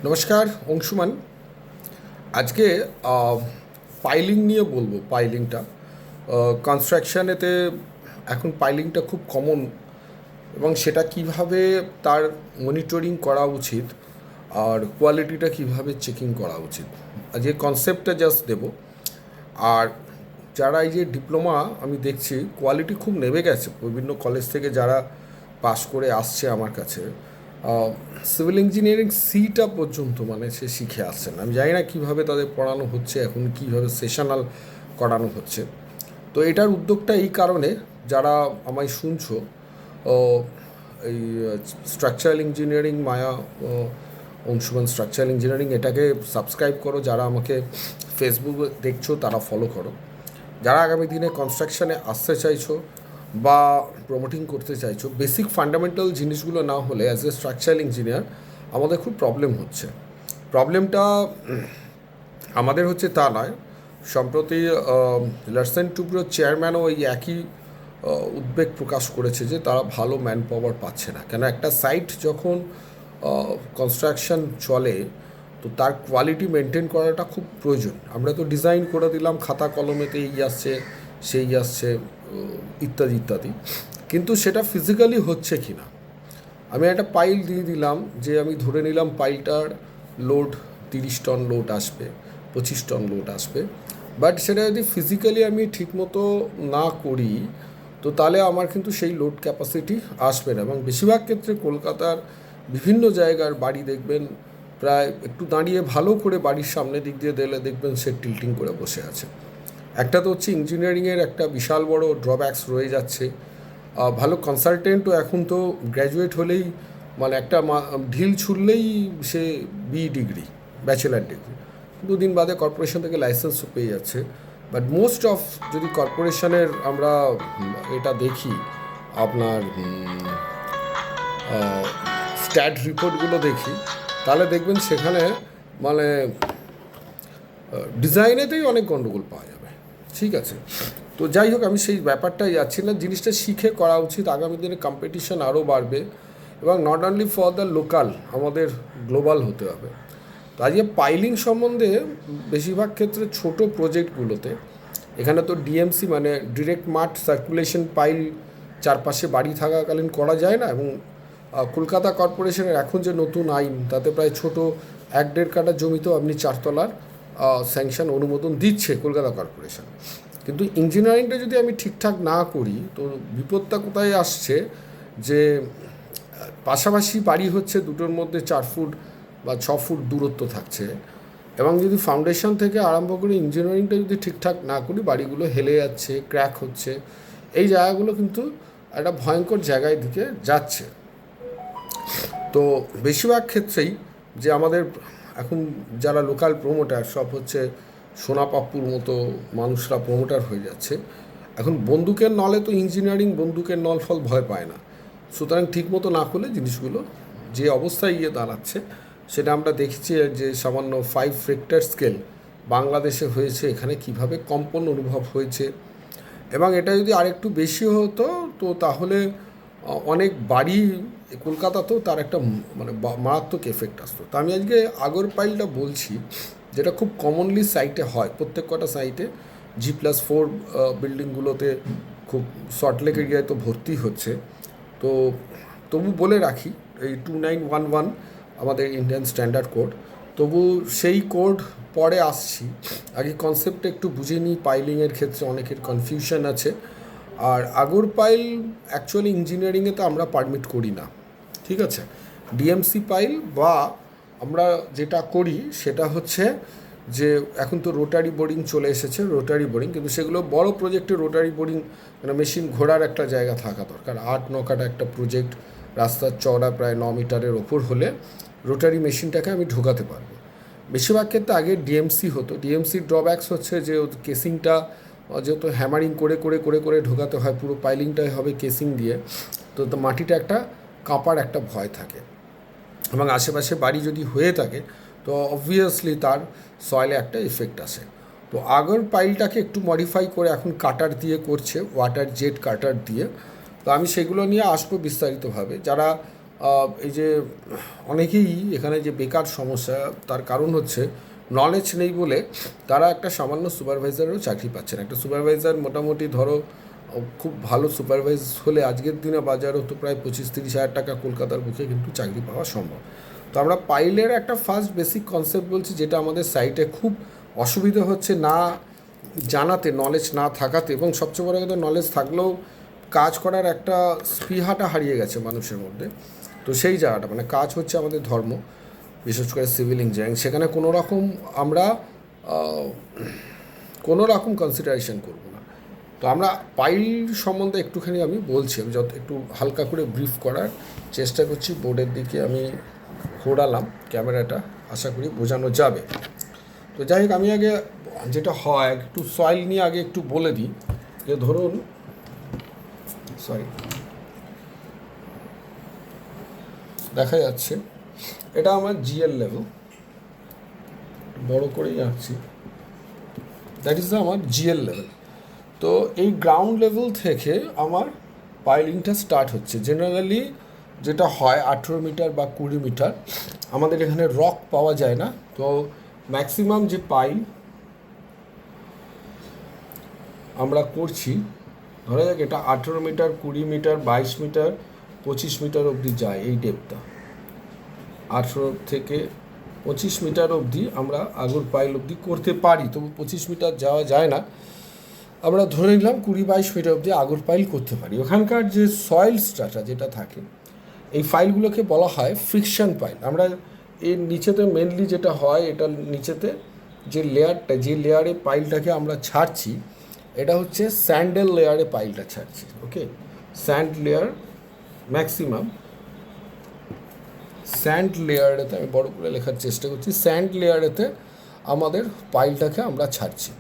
নমস্কার অংশুমান। আজকে পাইলিং নিয়ে বলবো। পাইলিংটা কনস্ট্রাকশানেতে এখন পাইলিংটা খুব কমন, এবং সেটা কিভাবে তার মনিটরিং করা উচিত আর কোয়ালিটিটা কিভাবে চেকিং করা উচিত, আজকে কনসেপ্টটা জাস্ট দেব। আর যারা এই যে ডিপ্লোমা আমি দেখছি কোয়ালিটি খুব নেমে গেছে, বিভিন্ন কলেজ থেকে যারা পাশ করে আসছে আমার কাছে, সিভিল ইঞ্জিনিয়ারিং সিটা পর্যন্ত মানে সে শিখে আসছেন। আমি জানি না কীভাবে তাদের পড়ানো হচ্ছে, এখন কীভাবে সেশনাল করানো হচ্ছে। তো এটার উদ্যোগটা এই কারণে, যারা আমায় শুনছো, এই স্ট্রাকচারাল ইঞ্জিনিয়ারিং মায়া অংশুমান স্ট্রাকচারাল ইঞ্জিনিয়ারিং, এটাকে সাবস্ক্রাইব করো। যারা আমাকে ফেসবুকে দেখছো তারা ফলো করো। যারা আগামী দিনে কনস্ট্রাকশানে আসতে চাইছো বা প্রমোটিং করতে চাইছো, বেসিক ফান্ডামেন্টাল জিনিসগুলো না হলে অ্যাজ এ স্ট্রাকচারাল ইঞ্জিনিয়ার আমাদের খুব প্রবলেম হচ্ছে। প্রবলেমটা আমাদের হচ্ছে তা নয়, সম্প্রতি লার্সেন টুব্রোর চেয়ারম্যানও এই একই উদ্বেগ প্রকাশ করেছে যে তারা ভালো ম্যান পাওয়ার পাচ্ছে না। কেন, একটা সাইট যখন কনস্ট্রাকশন চলে তো তার কোয়ালিটি মেনটেন করাটা খুব প্রয়োজন। আমরা তো ডিজাইন করে দিলাম, খাতা কলমেতে এই আসছে সেই আসছে ইত্যাদি ইত্যাদি, কিন্তু সেটা ফিজিক্যালি হচ্ছে কি না। আমি একটা পাইল দিয়ে দিলাম, যে আমি ধরে নিলাম পাইলটার লোড 30 টন লোড আসবে, 25 টন লোড আসবে, বাট সেটা যদি ফিজিক্যালি আমি ঠিকমতো না করি তো তাহলে আমার কিন্তু সেই লোড ক্যাপাসিটি আসবে না। এবং বেশিরভাগ ক্ষেত্রে কলকাতার বিভিন্ন জায়গার বাড়ি দেখবেন, প্রায় একটু দাঁড়িয়ে ভালো করে বাড়ির সামনে দিক দিয়ে দিলে দেখবেন সে টিল্টিং করে বসে আছে। একটা তো হচ্ছে ইঞ্জিনিয়ারিংয়ের একটা বিশাল বড় ড্রব্যাকস রয়ে যাচ্ছে। ভালো কনসালটেন্টও এখন তো গ্র্যাজুয়েট হলেই মানে একটা ঢিল ছুড়লেই সে ডিগ্রি, ব্যাচেলার ডিগ্রি, 2 দিন বাদে কর্পোরেশন থেকে লাইসেন্সও পেয়ে যাচ্ছে। বাট মোস্ট অফ যদি কর্পোরেশনের আমরা এটা দেখি, আপনার স্ট্যাট রিপোর্টগুলো দেখি, তাহলে দেখবেন সেখানে মানে ডিজাইনেতেই অনেক গণ্ডগোল পাওয়া যাবে। ঠিক আছে, তো যাই হোক, আমি সেই ব্যাপারটাই যাচ্ছি না। জিনিসটা শিখে করা উচিত। আগামী দিনে কম্পিটিশন আরও বাড়বে, এবং not only for the local, আমাদের গ্লোবাল হতে হবে। তো আজকে পাইলিং সম্বন্ধে বেশিরভাগ ক্ষেত্রে ছোট প্রজেক্টগুলোতে, এখানে তো ডিএমসি মানে ডিরেক্ট মাঠ সার্কুলেশন পাইল চারপাশে বাড়ি থাকাকালীন করা যায় না। এবং কলকাতা কর্পোরেশনের এখন যে নতুন আইন, তাতে প্রায় ছোট 1-1.5 কাঠা জমিতেও আপনি 4 তলার স্যাংশন অনুমোদন দিচ্ছে কলকাতা কর্পোরেশন। কিন্তু ইঞ্জিনিয়ারিংটা যদি আমি ঠিকঠাক না করি তো বিপদটা কোথায় আসছে, যে পাশাপাশি বাড়ি হচ্ছে, দুটোর মধ্যে 4 ফুট বা 6 ফুট দূরত্ব থাকছে, এবং যদি ফাউন্ডেশন থেকে আরম্ভ করে ইঞ্জিনিয়ারিংটা যদি ঠিকঠাক না করি, বাড়িগুলো হেলে যাচ্ছে, ক্র্যাক হচ্ছে। এই জায়গাগুলো কিন্তু একটা ভয়ঙ্কর জায়গায় দিকে যাচ্ছে। তো বেশিরভাগ ক্ষেত্রেই যে আমাদের এখন যারা লোকাল প্রমোটার, সব হচ্ছে সোনাপাপ্পুর মতো মানুষরা প্রমোটার হয়ে যাচ্ছে। এখন বন্দুকের নলে তো ইঞ্জিনিয়ারিং বন্দুকের নল ফল ভয় পায় না। সুতরাং ঠিকমতো না করলে জিনিসগুলো যে অবস্থায় গিয়ে দাঁড়াচ্ছে, সেটা আমরা দেখছি যে সামান্য 5 রিক্টার স্কেল বাংলাদেশে হয়েছে, এখানে কিভাবে কম্পন অনুভব হয়েছে। এবং এটা যদি আরেকটু বেশি হতো তো তাহলে অনেক বাড়ি কলকাতাতেও তার একটা মানে মারাত্মক এফেক্ট আসতো। তো আমি আজকে আগরপাইলটা বলছি, যেটা খুব কমনলি সাইটে হয়, প্রত্যেক কটা সাইটে G+4 বিল্ডিংগুলোতে খুব সল্টলেক এরিয়ায় তো ভর্তি হচ্ছে। তো তবু বলে রাখি, এই 2911 আমাদের ইন্ডিয়ান স্ট্যান্ডার্ড কোড, তবু সেই কোড পরে আসছি। আগে কনসেপ্টটা একটু বুঝে নিই। পাইলিংয়ের ক্ষেত্রে অনেকের কনফিউশন আছে। আর আগরপাইল অ্যাকচুয়ালি ইঞ্জিনিয়ারিংয়ে তো আমরা পারমিট করি না, ঠিক আছে। ডিএমসি পাইল বা আমরা যেটা করি সেটা হচ্ছে যে এখন তো রোটারি বোরিং চলে এসেছে, রোটারি বোরিং, কিন্তু সেগুলো বড় প্রজেক্টে রোটারি বোরিং মানে মেশিন ঘোরার একটা জায়গা থাকা দরকার। 8-9 কাঠা একটা প্রজেক্ট, রাস্তার চওড়া প্রায় 9 মিটারের ওপর হলে রোটারি মেশিনটাকে আমি ঢোকাতে পারবো। বেশিরভাগ ক্ষেত্রে আগে ডিএমসি হতো। ডিএমসির ড্রব্যাকস হচ্ছে যে কেসিংটা যেহেতু হ্যামারিং করে করে করে করে ঢোকাতে হয়, পুরো পাইলিংটাই হবে কেসিং দিয়ে, তো মাটিটা একটা কাঁপার একটা ভয় থাকে। এবং আশেপাশে বাড়ি যদি হয়ে থাকে তো অবভিয়াসলি তার সয়েলে একটা এফেক্ট আসে। তো আগের পাইলটাকে একটু মডিফাই করে এখন কাটার দিয়ে করছে, ওয়াটার জেট কাটার দিয়ে। তো আমি সেগুলো নিয়ে আসবো বিস্তারিতভাবে। যারা এই যে অনেকেই এখানে যে বেকার সমস্যা, তার কারণ হচ্ছে নলেজ নেই বলে তারা একটা সামান্য সুপারভাইজারেরও চাকরি পাচ্ছে না। একটা সুপারভাইজার মোটামুটি ধরো খুব ভালো সুপারভাইজ হলে আজকের দিনে বাজারও তো প্রায় 25-30 হাজার টাকা কলকাতার বুকে কিন্তু চাকরি পাওয়া সম্ভব। তো আমরা পাইলের একটা ফার্স্ট বেসিক কনসেপ্ট বলছি, যেটা আমাদের সাইটে খুব অসুবিধা হচ্ছে না জানাতে, নলেজ না থাকাতে, এবং সবচেয়ে বড় কথা নলেজ থাকলেও কাজ করার একটা স্পৃহাটা হারিয়ে গেছে মানুষের মধ্যে। তো সেই জায়গাটা মানে কাজ হচ্ছে আমাদের ধর্ম, বিশেষ করে সিভিল ইঞ্জিনিয়ারিং, সেখানে কোনো রকম আমরা কোনো রকম কনসিডারেশন করব না। তো আমরা পাইল সম্বন্ধে একটুখানি আমি বলছি, আমি যত একটু হালকা করে ব্রিফ করার চেষ্টা করছি। বোর্ডের দিকে আমি ঘোরালাম ক্যামেরাটা, আশা করি বোঝানো যাবে। তো যাই হোক, আমি আগে যেটা হয় একটু সয়েল নিয়ে আগে একটু বলে দিই। যে ধরুন দেখা যাচ্ছে এটা আমার জিএল লেভেল, বড় করেই আঁকছি, দ্যাট ইজ আমার জিএল লেভেল। তো এই গ্রাউন্ড লেভেল থেকে আমার পাইলিংটা স্টার্ট হচ্ছে। জেনারেলি যেটা হয় 18 মিটার বা 20 মিটার, আমাদের এখানে রক পাওয়া যায় না। তো ম্যাক্সিমাম যে পাইল আমরা করছি, ধরা যাক এটা 18 মিটার, 20 মিটার, 22 মিটার, 25 মিটার অবধি যায় এই ডেপটা। 18 থেকে 25 মিটার অবধি আমরা আগর পাইল অবধি করতে পারি, তবু 25 মিটার যাওয়া যায় না। আমরা ধরে নিলাম 20-22 মিটার অবধি আগর পাইল করতে পারি। ওখানকার যে সয়েল স্ট্রাটা যেটা থাকে, এই ফাইলগুলোকে বলা হয় ফ্রিকশন পাইল। আমরা এর নিচেতে মেনলি যেটা হয়, এটা নিচেতে যে লেয়ারটা, যে লেয়ারে পাইলটাকে আমরা ছাড়ছি, এটা হচ্ছে স্যান্ডেল লেয়ারে পাইলটা ছাড়ছি। ওকে, স্যান্ড লেয়ার ম্যাক্সিমাম স্যান্ড লেয়ারেতে, আমি বড় করে লেখার চেষ্টা করছি, স্যান্ড লেয়ারেতে আমাদের পাইলটাকে আমরা ছাড়ছি।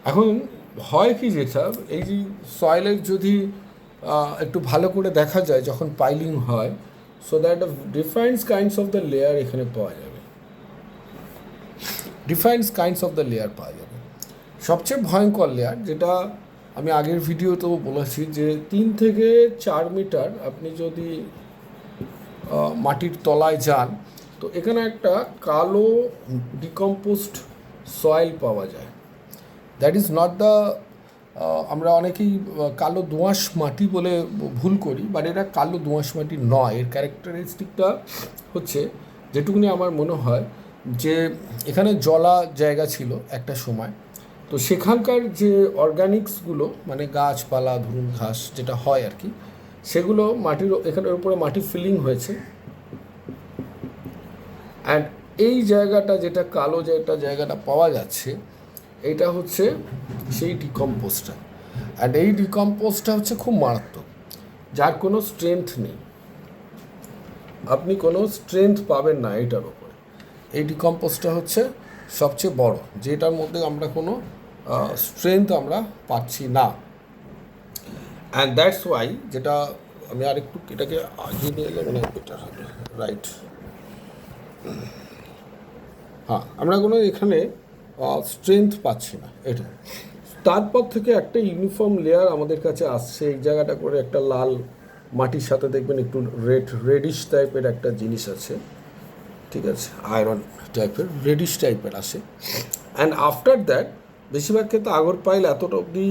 এখন হয় কি, যেটা এই যে সয়েলের যদি একটু ভালো করে দেখা যায় যখন পাইলিং হয়, so that different kinds of the layer এখানে পাওয়া যাবে, different kinds of the layer পাওয়া যাবে। সবচেয়ে ভয়ঙ্কর লেয়ার, যেটা আমি আগের ভিডিওতেও বলেছি, যে 3 থেকে 4 মিটার আপনি যদি মাটির তলায় যান, তো এখানে একটা কালো ডিকম্পোস্ট সয়েল পাওয়া যায়। দ্যাট ইজ নট দ্য, আমরা অনেকেই কালো দোআঁশ মাটি বলে ভুল করি, বাট এটা কালো দোআঁশ মাটি নয়। এর ক্যারেক্টারিস্টিকটা হচ্ছে, যেটুকুনি আমার মনে হয়, যে এখানে জলা জায়গা ছিল একটা সময়, তো সেখানকার যে অর্গানিক্সগুলো, মানে গাছপালা, ধরুন ঘাস যেটা হয় আর কি, সেগুলো মাটির এখানের উপরে মাটি ফিলিং হয়েছে। অ্যান্ড এই জায়গাটা, যেটা কালো যেটা জায়গাটা পাওয়া যাচ্ছে, এইটা হচ্ছে সেই ডিকম্পোজটা। অ্যান্ড এই ডিকম্পোজটা হচ্ছে খুব মারাত্মক, যার কোনো স্ট্রেংথ নেই, আপনি কোনো স্ট্রেংথ পাবেন না এটার ওপরে। এই ডিকম্পোজটা হচ্ছে সবচেয়ে বড়, যেটার মধ্যে আমরা কোনো স্ট্রেংথ আমরা পাচ্ছি না। অ্যান্ড দ্যাটস ওয়াই, যেটা আমি আরেকটু এটাকে আগিয়ে নিয়ে এলে মানে বেটার হবে, রাইট। হ্যাঁ, আমরা কোনো এখানে স্ট্রেংথ পাচ্ছি না এটা। তারপর থেকে একটা ইউনিফর্ম লেয়ার আমাদের কাছে আসছে, এই জায়গাটা করে একটা লাল মাটির সাথে দেখবেন একটু রেডিশ টাইপের একটা জিনিস আছে, ঠিক আছে, আয়রন টাইপের রেডিশ টাইপের আসে। অ্যান্ড আফটার দ্যাট বেশিরভাগ ক্ষেত্রে আগর পাইল এতটা অবধি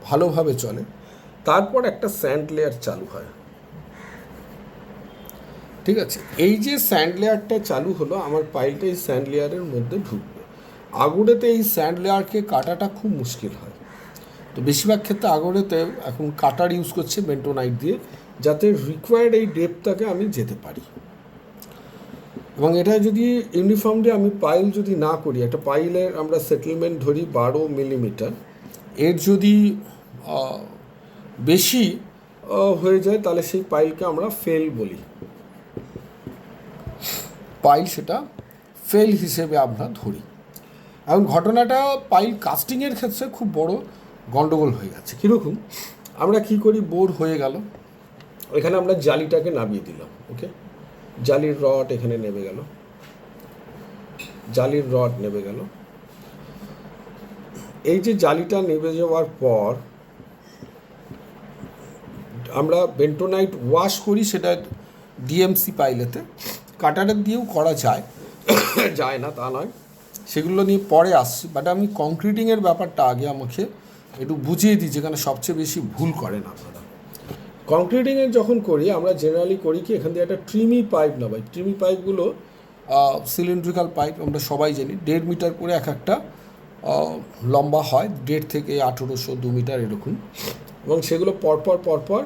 ভালোভাবে চলে, তারপর একটা স্যান্ড লেয়ার চালু হয়, ঠিক আছে। এই যে স্যান্ড লেয়ারটা চালু হলো, আমার পাইলটা এই স্যান্ড লেয়ারের মধ্যে ঢুকবে। আগুনেতে এই স্যান্ড লেয়ারকে কাটাটা খুব মুশকিল হয়, তো বেশিরভাগ ক্ষেত্রে আগরেতে এখন কাটার ইউজ করছে বেন্টোনাইট দিয়ে, যাতে রিকোয়ার্ড এই ডেপটাকে আমি যেতে পারি। এবং এটা যদি ইউনিফর্মলি আমি পাইল যদি না করি, একটা পাইলের আমরা সেটেলমেন্ট ধরি 12 মিলিমিটার, এর যদি বেশি হয়ে যায়, তাহলে সেই পাইলকে আমরা ফেল বলি, পাইল সেটা ফেল হিসেবে আমরা ধরি। এখন ঘটনাটা পাইল কাস্টিংয়ের ক্ষেত্রে খুব বড় গন্ডগোল হয়ে যাচ্ছে। কীরকম, আমরা কি করি, বোর হয়ে গেল, এখানে আমরা জালিটাকে নামিয়ে দিলাম। ওকে, জালির রড এখানে নেমে গেল, জালির রড নেমে গেল। এই যে জালিটা নেমে যাওয়ার পর আমরা বেন্টোনাইট ওয়াশ করি, সেটা ডিএমসি পাইলেতে, কাটারের দিয়েও করা যায়, যায় না তা নয়, সেগুলো নিয়ে পরে আসছি। বাট আমি কংক্রিটিংয়ের ব্যাপারটা আগে আমাকে একটু বুঝিয়ে দিই, যেখানে সবচেয়ে বেশি ভুল করেন আপনারা। কংক্রিটিংয়ের যখন করি আমরা জেনারেলি করি কি, এখান থেকে একটা ট্রিমি পাইপ নামাই। ট্রিমি পাইপগুলো সিলিন্ড্রিক্যাল পাইপ, আমরা সবাই জানি 1.5 মিটার করে এক একটা লম্বা হয়, 1.5 থেকে 1800 2 মিটার এরকম, এবং সেগুলো পরপর পরপর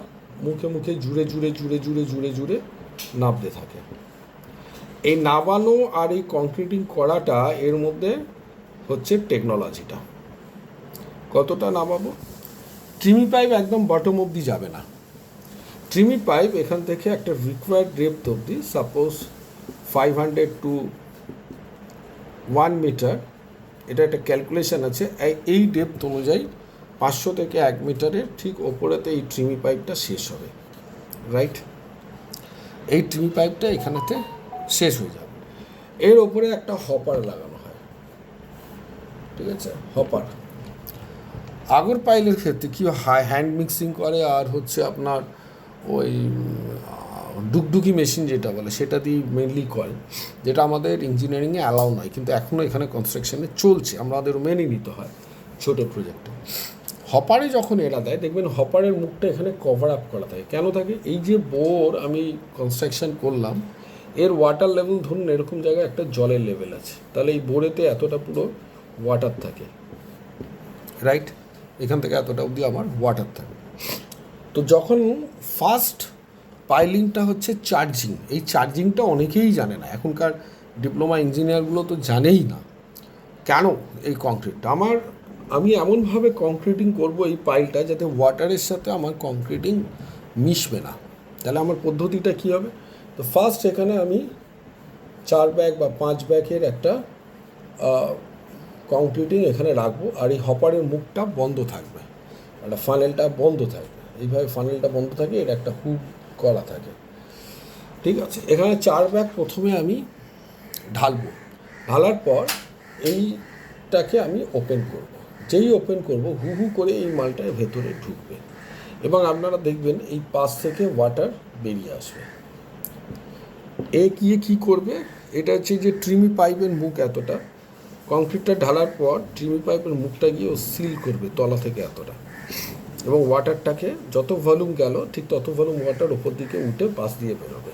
মুখে মুখে জুড়ে জুড়ে জুড়ে জুড়ে জুড়ে জুড়ে নাবতে থাকে। এই নাবানো আর এই কংক্রিটিং করাটা, এর মধ্যে হচ্ছে টেকনোলজিটা। কতটা নামাবো? ট্রিমি পাইপ একদম বটম অবধি যাবে না। ট্রিমি পাইপ এখান থেকে একটা রিকোয়ার্ড ডেপথ অবধি, সাপোজ 500 to 1 মিটার, এটা একটা ক্যালকুলেশন আছে। এই ডেপথ অনুযায়ী 500 থেকে 1 মিটারের ঠিক ওপরেতে এই ট্রিমি পাইপটা শেষ হবে, রাইট? এই ট্রিমি পাইপটা এখানেতে শেষ হয়ে যাবে। এর ওপরে একটা হপার লাগানো হয়, ঠিক আছে? হপার আগর পাইলের ক্ষেত্রে কি হয়, হ্যান্ড মিক্সিং করে আর হচ্ছে আপনার ওই ডুগডুগি মেশিন যেটা বলে সেটা দিয়ে মেনলি করে, যেটা আমাদের ইঞ্জিনিয়ারিংয়ে অ্যালাউ নয়, কিন্তু এখনও এখানে কনস্ট্রাকশনে চলছে, আমাদের মেনে নিতে হয় ছোটো প্রজেক্টে। হপারে যখন এরা দেয়, দেখবেন হপারের মুখটা এখানে কভার আপ করা থাকে। কেন থাকে? এই যে বোর আমি কনস্ট্রাকশন করলাম, এর ওয়াটার লেভেল ধরুন এরকম জায়গায় একটা জলের লেভেল আছে, তাহলে এই বোরেতে এতটা পুরো ওয়াটার থাকে, রাইট? এখান থেকে এতটা অবধি আমার ওয়াটার থাকে। তো যখন ফার্স্ট পাইলিংটা হচ্ছে চার্জিং, এই চার্জিংটা অনেকেই জানে না, এখনকার ডিপ্লোমা ইঞ্জিনিয়ারগুলো তো জানেই না। কেন? এই কংক্রিটটা আমি এমনভাবে কংক্রিটিং করব এই পাইলটা, যাতে ওয়াটারের সাথে আমার কংক্রিটিং মিশবে না। তাহলে আমার পদ্ধতিটা কী হবে? তো ফার্স্ট এখানে আমি 4 ব্যাগ বা 5 ব্যাগের একটা কংক্রিটিং এখানে রাখবো, আর এই হপারের মুখটা বন্ধ থাকবে, একটা ফানেলটা বন্ধ থাকবে, এইভাবে ফানেলটা বন্ধ থাকে, এর একটা হুক করা থাকে, ঠিক আছে? এখানে 4 ব্যাগ প্রথমে আমি ঢালবো, ঢালার পর এইটাকে আমি ওপেন করব। যেই ওপেন করব, হু হু করে এই মালটা ভেতরে ঢুকবে, এবং আপনারা দেখবেন এই পাশ থেকে ওয়াটার বেরিয়ে আসবে। এ গিয়ে কী করবে? এটা হচ্ছে যে ট্রিমি পাইপের মুখ এতটা, কংক্রিটটা ঢালার পর ট্রিমি পাইপের মুখটা গিয়ে ও সিল করবে তলা থেকে এতটা, এবং ওয়াটারটাকে যত ভলিউম গেল ঠিক তত ভলিউম ওয়াটার ওপর দিকে উঠে পাশ দিয়ে বেরোবে।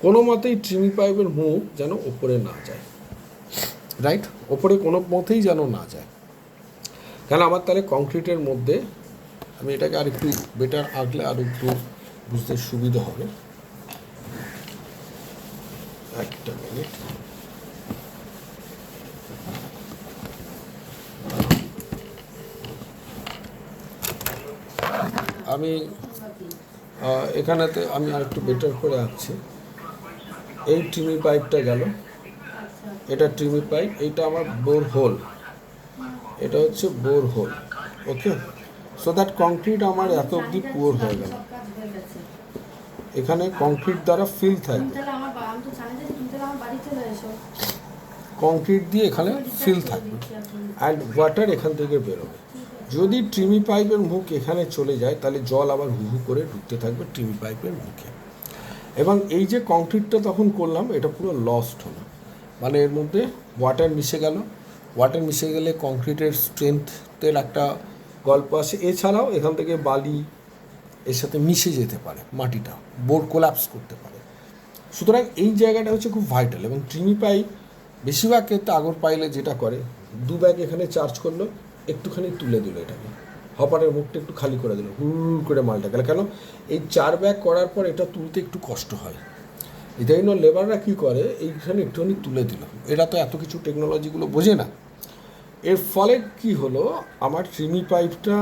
কোনো মতেই ট্রিমি পাইপের মুখ যেন ওপরে না যায়, রাইট? ওপরে কোনো মতেই যেন না যায়, কেন আমার তাহলে কংক্রিটের মধ্যে, আমি এটাকে আর একটু বেটার আঁকলে আর একটু বুঝতে সুবিধা হবে। একটা মিনিট, আমি এখানেতে আমি আর একটু বেটার করে আঁকছি। এই ট্রিমি পাইপটা গেল, এটা ট্রিমি পাইপ, এইটা আমার বোর হোল, এটা হচ্ছে bore hole, okay? So that concrete আমার এত অবধি পুয়ার হয়ে গেল, এখানে কংক্রিট দ্বারা ফিল থাকবে, কংক্রিট দিয়ে এখানে ফিল থাকবে, অ্যান্ড ওয়াটার এখান থেকে বেরোবে। যদি ট্রিমি পাইপের মুখ এখানে চলে যায়, তাহলে জল আবার হু হু করে ঢুকতে থাকবে ট্রিমি পাইপের মুখে, এবং এই যে কংক্রিটটা তখন করলাম এটা পুরো লস্ট হলো, মানে এর মধ্যে ওয়াটার মিশে গেল। ওয়াটার মিশে গেলে কংক্রিটের স্ট্রেংথের একটা গল্প আসে, এছাড়াও এখান থেকে বালি এর সাথে মিশে যেতে পারে, মাটিটা বোর কোল্যাপস করতে পারে। সুতরাং এই জায়গাটা হচ্ছে খুব ভাইটাল, এবং ট্রিমি পাইপ বেশিরভাগ ক্ষেত্রে আগর পাইলে যেটা করে, 2 ব্যাগ এখানে চার্জ করলো, একটুখানি তুলে দিল এটাকে, হপারের মুখটা একটু খালি করে দিল, হুড় করে মালটা গেল। কেন? এই 4 ব্যাগ করার পর এটা তুলতে একটু কষ্ট হয়, এই জন্য লেবাররা কী করে, এইখানে একটুখানি তুলে দিল। এরা তো এত কিছু টেকনোলজিগুলো বোঝে না। এর ফলে কি হলো, আমার ট্রিমি পাইপটা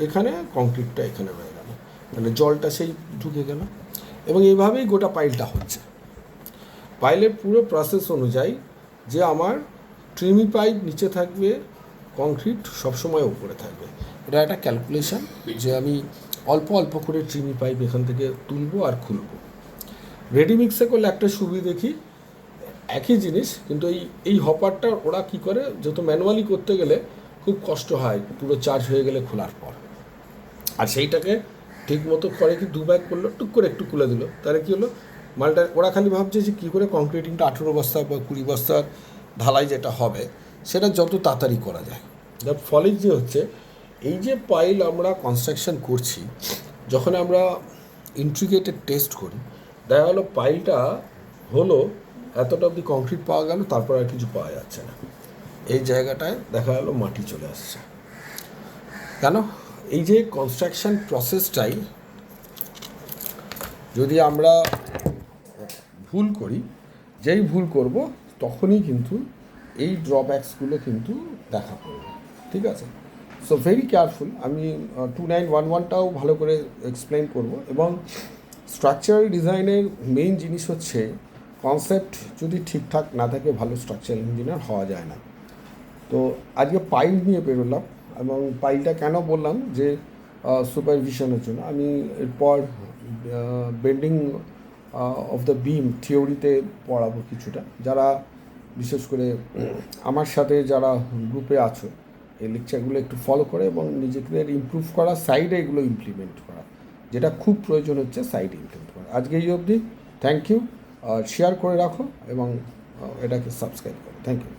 এখানে, কংক্রিটটা এখানে হয়ে গেল, মানে জলটা সেই ঢুকে গেল, এবং এইভাবেই গোটা পাইলটা হচ্ছে। পাইলের পুরো প্রসেস অনুযায়ী যে আমার ট্রিমি পাইপ নিচে থাকবে, কংক্রিট সবসময় উপরে থাকবে, এটা একটা ক্যালকুলেশন, যে আমি অল্প অল্প করে ট্রিমি পাইপ এখান থেকে তুলবো আর খুলবো। রেডি মিক্সে করলে একটা সুবিধা দেখি, একই জিনিস, কিন্তু এই হপারটা ওরা কী করে, যত ম্যানুয়ালি করতে গেলে খুব কষ্ট হয় পুরো চার্জ হয়ে গেলে খোলার পর, আর সেইটাকে ঠিক মতো করে কি 2 ব্যাগ করলো, টুক করে একটু খুলে দিল, তাহলে কী হলো, মালটা ওরা খালি ভাবছে যে কী করে কংক্রিটিংটা 18 বস্তা বা 20 বস্তার ঢালাই যেটা হবে সেটা যত তাড়াতাড়ি করা যায়। যার ফলে যে হচ্ছে এই যে পাইল আমরা কনস্ট্রাকশন করছি, যখন আমরা ইন্ট্রিগেটেড টেস্ট করি দেখা গেলো পাইলটা হলো এতটা অবধি কংক্রিট পাওয়া গেল, তারপর আর কিছু পাওয়া যাচ্ছে না। এই জায়গাটায় দেখা গেলো মাটি চলে আসছে। কেন? এই যে কনস্ট্রাকশন প্রসেসটাই যদি আমরা ভুল করি, যেই ভুল করব তখনই কিন্তু এই ড্রব্যাকসগুলো কিন্তু দেখা পড়বে। ঠিক আছে? So very careful. আমি 2911টাও ভালো করে এক্সপ্লেন করব। এবং স্ট্রাকচারাল ডিজাইনের মেইন জিনিস হচ্ছে কনসেপ্ট যদি ঠিকঠাক না থাকে ভালো স্ট্রাকচারাল ইঞ্জিনিয়ার হওয়া যায় না। তো আজকে পাইল নিয়ে বেরোলাম, এবং পাইলটা কেন বললাম যে সুপারভিশনের জন্য। আমি এরপর বেন্ডিং অফ দ্য বিম থিওরিতে পড়াবো কিছুটা। যারা বিশেষ করে আমার সাথে যারা গ্রুপে আছো এই লেকচারগুলো একটু ফলো করে এবং নিজেদের ইমপ্রুভ করা, সাইডে এগুলো ইমপ্লিমেন্ট করা, যেটা খুব প্রয়োজন হচ্ছে সাইডে ইমপ্লিমেন্ট করা। আজকে এই অবধি, থ্যাংক ইউ। শেয়ার করে রাখো এবং এটাকে সাবস্ক্রাইব করো। Thank you.